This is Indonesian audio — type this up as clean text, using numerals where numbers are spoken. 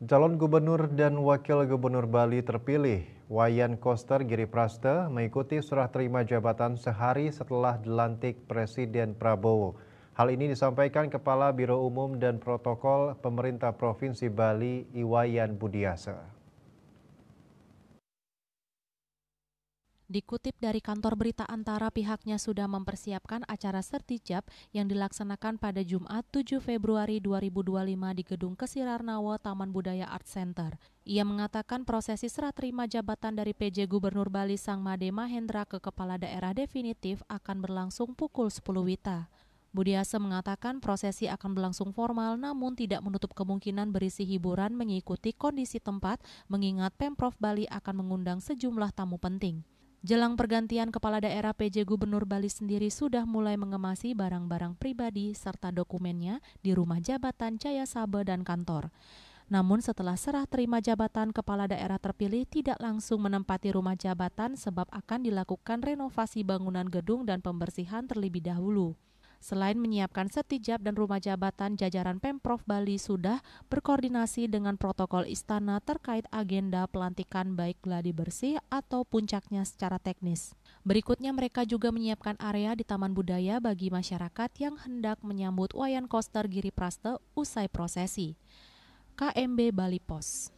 Calon gubernur dan wakil gubernur Bali terpilih, Wayan Koster Giriprasta, mengikuti serah terima jabatan sehari setelah dilantik Presiden Prabowo. Hal ini disampaikan Kepala Biro Umum dan Protokol Pemerintah Provinsi Bali, Iwayan Budiasa. Dikutip dari kantor berita Antara, pihaknya sudah mempersiapkan acara sertijab yang dilaksanakan pada Jumat 7 Februari 2025 di Gedung Kesirarnawa Taman Budaya Art Center. Ia mengatakan prosesi serah terima jabatan dari PJ Gubernur Bali Sang Made Mahendra ke Kepala Daerah definitif akan berlangsung pukul 10 WITA. Budiasa mengatakan prosesi akan berlangsung formal namun tidak menutup kemungkinan berisi hiburan mengikuti kondisi tempat mengingat Pemprov Bali akan mengundang sejumlah tamu penting. Jelang pergantian kepala daerah, PJ Gubernur Bali sendiri sudah mulai mengemasi barang-barang pribadi serta dokumennya di rumah jabatan Jaya Sabe dan kantor. Namun setelah serah terima jabatan, kepala daerah terpilih tidak langsung menempati rumah jabatan sebab akan dilakukan renovasi bangunan gedung dan pembersihan terlebih dahulu. Selain menyiapkan sertijab dan rumah jabatan, jajaran Pemprov Bali sudah berkoordinasi dengan protokol istana terkait agenda pelantikan baik gladi bersih atau puncaknya secara teknis. Berikutnya mereka juga menyiapkan area di Taman Budaya bagi masyarakat yang hendak menyambut Wayan Koster Giriprasta usai prosesi. KMB Bali Pos.